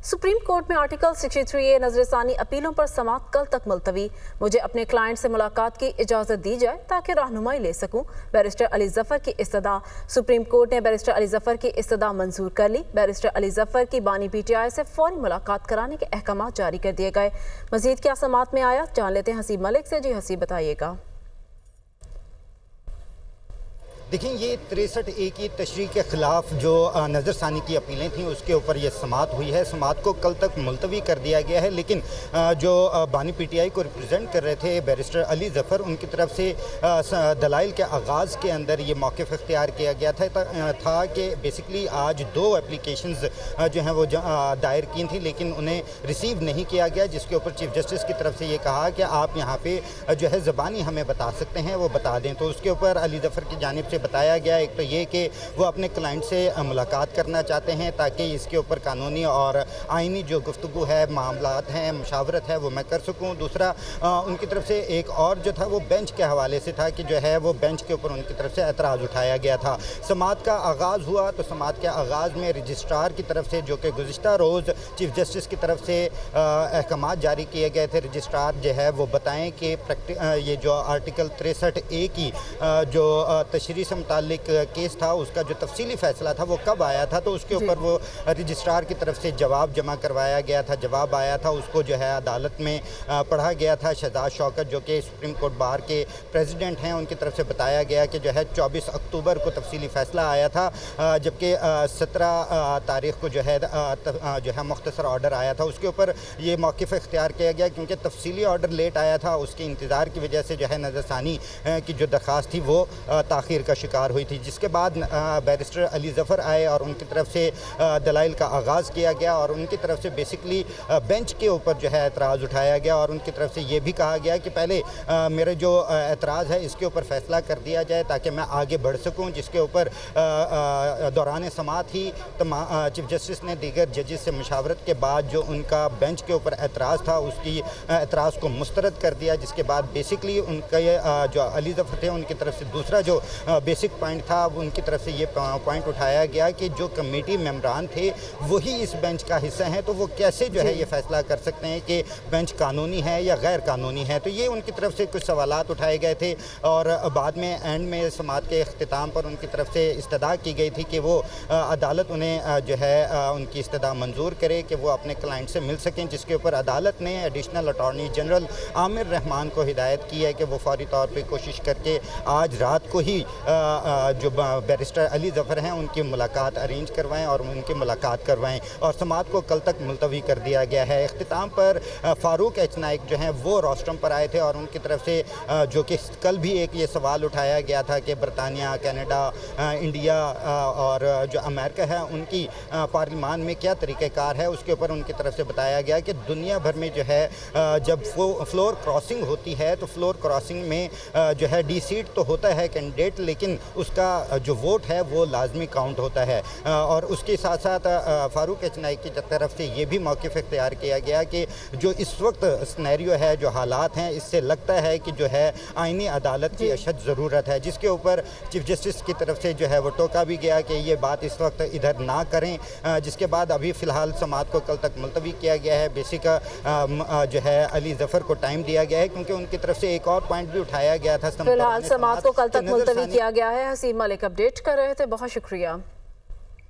Supreme court में article 63A नजरसानी अपीलों पर समाअत कल तक मुलतवी। मुझे अपने क्लाइंट से मुलाकात की इजाज़त दी जाए ताकि रहनुमाई ले सकूं। बैरिस्टर अली जफर की इस्तदा। सुप्रीम कोर्ट ने बैरिस्टर अली जफर की इस्तदा मंजूर कर ली। बैरिस्टर अली जफर की बानी PTI से फौरी मुलाकात कराने के अहकाम जारी कर दिए गए। मजीद क्या समाअत में आया, जान लेते हैं हसीब मलिक से। जी हसीब, बताइएगा। देखें, ये 63A की तशरीह के ख़िलाफ़ जो नज़रसानी की अपीलें थीं उसके ऊपर ये समाअत हुई है। समाअत को कल तक मुलतवी कर दिया गया है, लेकिन जो बानी PTI को रिप्रेजेंट कर रहे थे बैरिस्टर अली जफ़र, उनकी तरफ से दलाइल के आगाज़ के अंदर ये मौक़िफ़ इख्तियार किया गया था कि बेसिकली आज 2 एप्लीकेशंस जो हैं वो दायर की थी, लेकिन उन्हें रिसीव नहीं किया गया, जिसके ऊपर चीफ जस्टिस की तरफ से ये कहा कि आप यहाँ पे जो है ज़बानी हमें बता सकते हैं, वो बता दें। तो उसके ऊपर अली जफ़र की जानिब से बताया गया, एक तो ये कि वो अपने क्लाइंट से मुलाकात करना चाहते हैं ताकि इसके ऊपर कानूनी और आइनी जो गुफ्तगू है, मामलात हैं, मुशावरत है, वो मैं कर सकूं। दूसरा उनकी तरफ से एक और जो था वो बेंच के हवाले से था कि जो है वो बेंच के ऊपर उनकी तरफ से एतराज़ उठाया गया था। समाअत का आगाज़ हुआ तो समाअत के आगाज़ में रजिस्ट्रार की तरफ से, जो कि गुज़िश्ता रोज़ चीफ जस्टिस की तरफ से अहकाम जारी किए गए थे, रजिस्ट्रार जो है वो बताएँ कि ये जो आर्टिकल 63A की जो तशरीह से मुतालिक केस था उसका जो तफसीली फ़ैसला था वो कब आया था, तो उसके ऊपर वो रजिस्ट्रार की तरफ से जवाब जमा करवाया गया था। जवाब आया था, उसको जो है अदालत में पढ़ा गया था। शहजाद शौकत जो कि सुप्रीम कोर्ट बार के प्रेसिडेंट हैं, उनकी तरफ से बताया गया कि जो है 24 अक्टूबर को तफसीली फ़ैसला आया था, जबकि 17 तारीख़ को जो है मुख्तसर ऑर्डर आया था। उसके ऊपर ये मौक़िफ़ इख्तियार किया गया क्योंकि तफसीली ऑर्डर लेट आया था, उसके इंतज़ार की वजह से जो है नज़रसानी की जो दरख्वास्त थी वो ताख़ीर का शिकार हुई थी। जिसके बाद बैरिस्टर अली जफ़र आए और उनकी तरफ से दलाइल का आगाज़ किया गया और उनकी तरफ से बेसिकली बेंच के ऊपर जो है एतराज़ उठाया गया और उनकी तरफ से ये भी कहा गया कि पहले मेरे जो एतराज़ है इसके ऊपर फ़ैसला कर दिया जाए ताकि मैं आगे बढ़ सकूँ। जिसके ऊपर दौरान समाअत ही चीफ जस्टिस ने दीगर जजेस से मुशावरत के बाद जो उनका बेंच के ऊपर एतराज़ था उसकी एतराज़ को मुस्तरद कर दिया। जिसके बाद बेसिकली उनका जो अली जफ़र थे उनकी तरफ से दूसरा जो बेसिक पॉइंट था, अब उनकी तरफ से ये पॉइंट उठाया गया कि जो कमेटी मेंबरान थे वही इस बेंच का हिस्सा हैं, तो वो कैसे जो है ये फ़ैसला कर सकते हैं कि बेंच कानूनी है या गैर कानूनी है। तो ये उनकी तरफ से कुछ सवालात उठाए गए थे और बाद में एंड में समाअत के अख्तिताम पर उनकी तरफ से इस्तदा की गई थी कि वो अदालत उन्हें जो है उनकी इस्तदा मंजूर करे कि वो अपने क्लाइंट से मिल सकें। जिसके ऊपर अदालत ने additional attorney general Aamir Rahman को हिदायत की है कि वो फौरी तौर पर कोशिश करके आज रात को ही जो बैरिस्टर अली जफ़र हैं उनकी मुलाकात अरेंज करवाएं और उनकी मुलाकात करवाएं और समाअत को कल तक मुलतवी कर दिया गया है। इख्तिताम पर फ़ारूक एच नाइक जो हैं वो रोस्ट्रम पर आए थे और उनकी तरफ से जो कि कल भी एक ये सवाल उठाया गया था कि बरतानिया, कनाडा, इंडिया और जो अमेरिका है उनकी पार्लिमान में क्या तरीक़ाकार है, उसके ऊपर उनकी तरफ से बताया गया कि दुनिया भर में जो है जब फ्लोर क्रॉसिंग होती है तो फ्लोर क्रॉसिंग में जो है डी सीट तो होता है कैंडिडेट, लेकिन उसका जो वोट है वो लाजमी काउंट होता है। और उसके साथ साथ फ़ारूक एच नाइक की तरफ से ये भी मौक़िफ़ इख्तियार किया गया कि जो इस वक्त सिनेरियो है, जो हालात हैं, इससे लगता है कि जो है आइनी अदालत की अशद ज़रूरत है। जिसके ऊपर चीफ जस्टिस की तरफ से जो है वो टोका भी गया कि ये बात इस वक्त इधर ना करें। जिसके बाद अभी फ़िलहाल समाअत को कल तक मुलतवी किया गया है। बेसिक जो है अली जफ़र को टाइम दिया गया है क्योंकि उनकी तरफ से एक और पॉइंट भी उठाया गया था। फिलहाल समाअत को कल तक मुलतवी किया गया है। हसीब मलिक अपडेट कर रहे थे, बहुत शुक्रिया।